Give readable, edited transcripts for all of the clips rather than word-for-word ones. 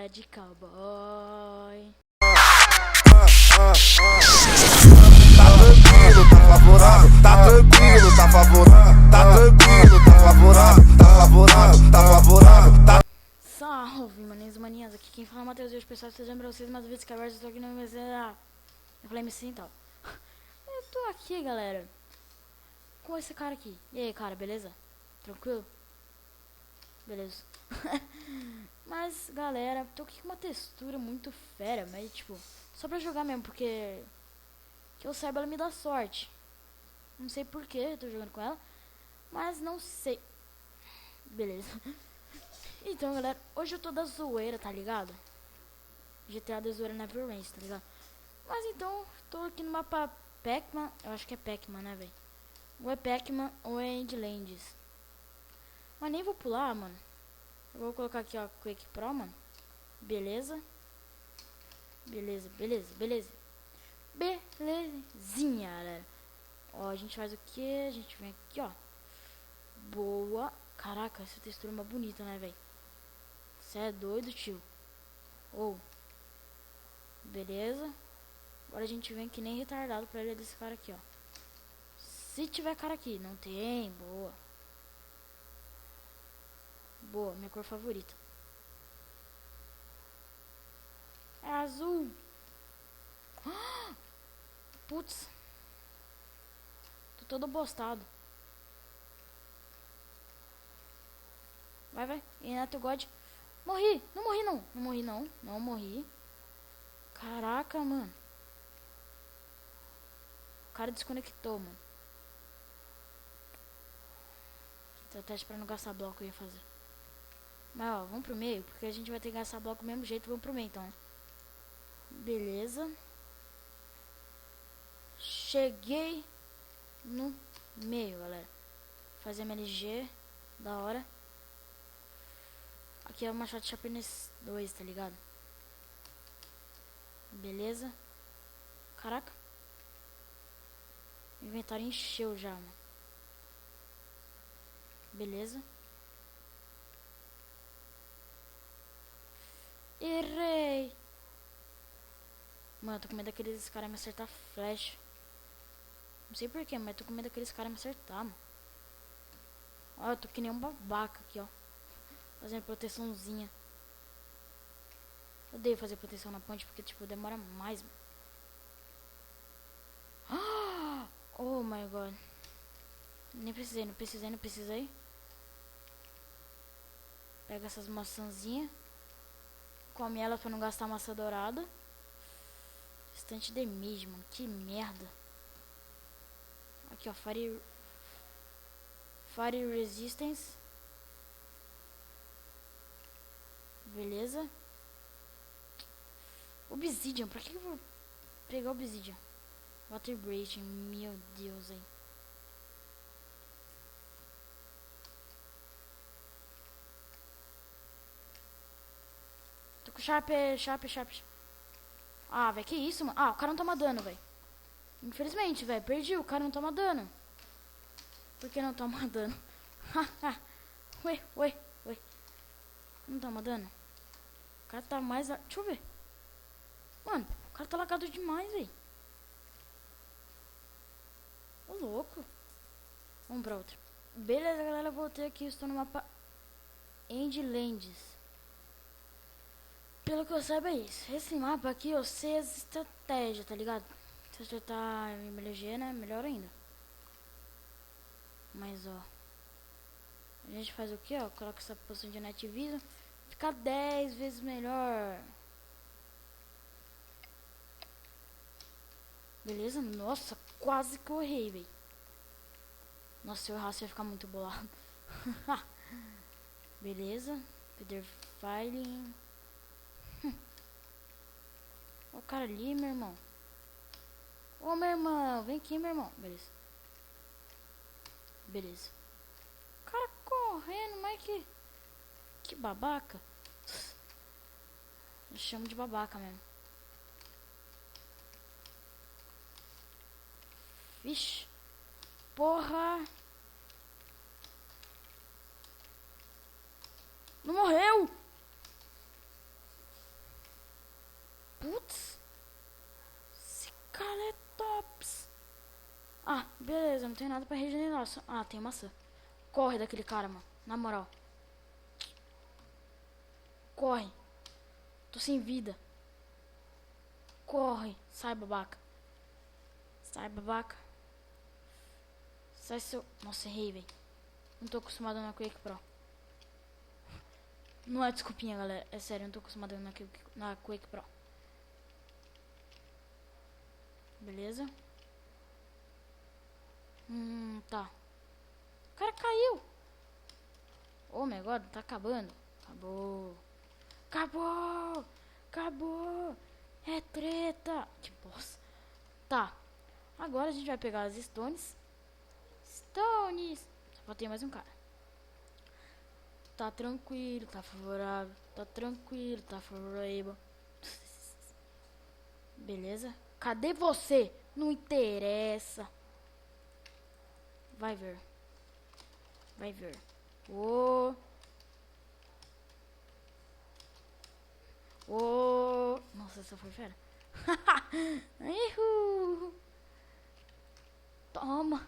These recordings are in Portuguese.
é de cowboy. Tá tranquilo, tá favorável, tá tranquilo, tá favorável, tá tranquilo, tá favorável, tá favorável, tá favorável, tá. Salve, maninhos e maninhas, aqui quem fala é o Matheus e hoje, pessoal, vocês lembram vocês mais vezes que agora eu estou aqui no MC da... Eu falei MC então. Eu tô aqui, galera, com esse cara aqui. E aí, cara, beleza? Tranquilo? Beleza. Mas, galera, tô aqui com uma textura muito fera, mas, tipo, só pra jogar mesmo, porque... Que eu saiba, ela me dá sorte. Não sei por que eu tô jogando com ela, mas não sei. Beleza. Então, galera, hoje eu tô da zoeira, tá ligado? GTA da zoeira Never Range, tá ligado? Mas então, tô aqui no mapa Pac-Man. Eu acho que é Pac-Man, né, velho? Ou é Pac-Man ou é Endlands. Mas nem vou pular, mano. Eu vou colocar aqui, ó, Quake Pro, mano. Beleza. Beleza, beleza, beleza. Belezinha, galera. Ó, a gente faz o que? A gente vem aqui, ó. Boa. Caraca, essa textura é uma bonita, né, velho? Você é doido, tio. Ou. Beleza. Agora a gente vem que nem retardado pra ele desse cara aqui, ó. Se tiver cara aqui. Não tem. Boa. Boa, minha cor favorita. É azul. Putz. Tô todo bostado. Vai, vai. Renato God. Morri. Não morri, não. Não morri, não. Não morri. Caraca, mano. O cara desconectou, mano. Teste pra não gastar bloco eu ia fazer. Mas, ó, vamos pro meio. Porque a gente vai ter que gastar bloco do mesmo jeito. Vamos pro meio, então. Beleza. Cheguei no meio, galera. Fazer MLG. Da hora. Aqui é o Machado Sharpness 2, tá ligado? Beleza. Caraca. O inventário encheu já, mano. Beleza. Errei. Mano, eu tô com medo daqueles caras me acertar flash. Não sei porquê, mas eu tô com medo daqueles caras me acertar, mano. Ó, eu tô que nem um babaca aqui, ó. Fazendo proteçãozinha. Eu odeio fazer proteção na ponte porque, tipo, demora mais, mano. Oh my god. Nem precisei, não precisei, não precisei. Pega essas maçãzinhas. Come elas pra não gastar massa dourada. Instante damage, mano. Que merda. Aqui, ó. Fire Resistance. Beleza. Obsidian. Pra que eu vou pegar Obsidian? Water Breaching. Meu Deus, aí. Tô com Sharp. Ah, velho, que isso, mano? Ah, o cara não toma dano, velho. Infelizmente, velho, perdi. O cara não toma dano. Por que não toma dano? Ué. Não toma dano? O cara tá mais... Deixa eu ver. Mano, o cara tá lagado demais, velho. Ô, louco. Vamos pra outra. Beleza, galera, voltei aqui. Estou no mapa Endlands. Pelo que eu saiba é isso. Esse mapa aqui eu sei as estratégias, tá ligado? Se acertar em MLG, né? Melhor ainda. Mas, ó. A gente faz o que, ó? Coloca essa poção de Night Vision. Fica 10 vezes melhor. Beleza? Nossa, quase que eu errei, velho. Nossa, se eu errasse eu ia ficar muito bolado. Beleza. Feather Filing. Ó o cara ali, meu irmão. Ô, meu irmão. Vem aqui, meu irmão. Beleza. Beleza. O cara correndo, mas que babaca. Eu chamo de babaca mesmo. Vixe. Porra. Não morreu. Beleza, não tem nada pra regenerar. Ah, tem maçã. Corre daquele cara, mano. Na moral. Corre. Tô sem vida. Corre. Sai, babaca. Sai, babaca. Sai, seu... Nossa, errei, velho. Não tô acostumado na Quake Pro. Não é desculpinha, galera. É sério, eu não tô acostumado na Quake Pro. Beleza. Tá. O cara caiu. Oh my god, tá acabando. Acabou. Acabou. Acabou. É treta. Que bosta. Tá. Agora a gente vai pegar as stones. Stones. Só faltei mais um cara. Tá tranquilo, tá favorável. Tá tranquilo, tá favorável. Beleza. Cadê você? Não interessa. Vai ver. Vai ver. Ô. Ô. Nossa, essa foi fera. Ihu. Toma.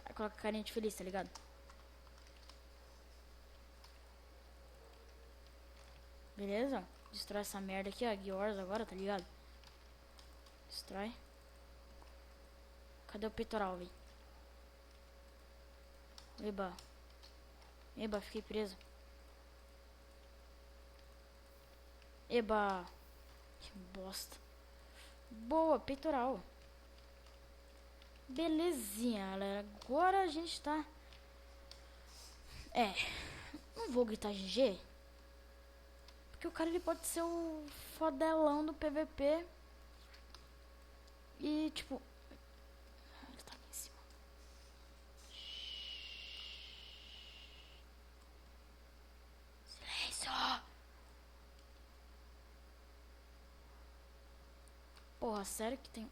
Aí coloca a carinha de feliz, tá ligado? Beleza? Destrói essa merda aqui, ó. Gears agora, tá ligado? Destrói. Cadê o peitoral, velho? Eba. Eba, fiquei preso. Eba. Que bosta. Boa, peitoral. Belezinha, galera. Agora a gente tá... não vou gritar GG. Porque o cara, ele pode ser o fodelão do PVP. E, tipo... Ele tá aqui em cima. Silêncio! Porra, sério que tem...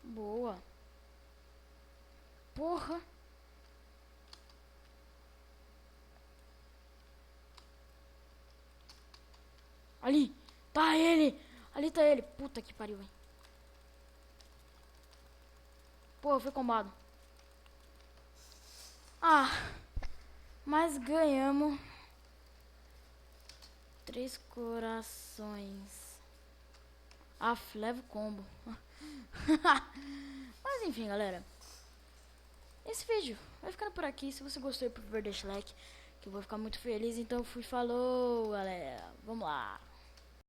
Boa. Porra. Ali. Tá ele. Ali tá ele. Puta que pariu, velho. Porra, foi combado. Ah. Mas ganhamos. 3 corações. Leva o combo. Mas enfim, galera. Esse vídeo vai ficando por aqui. Se você gostou, por favor, deixa like, que eu vou ficar muito feliz. Então, falou, galera. Vamos lá.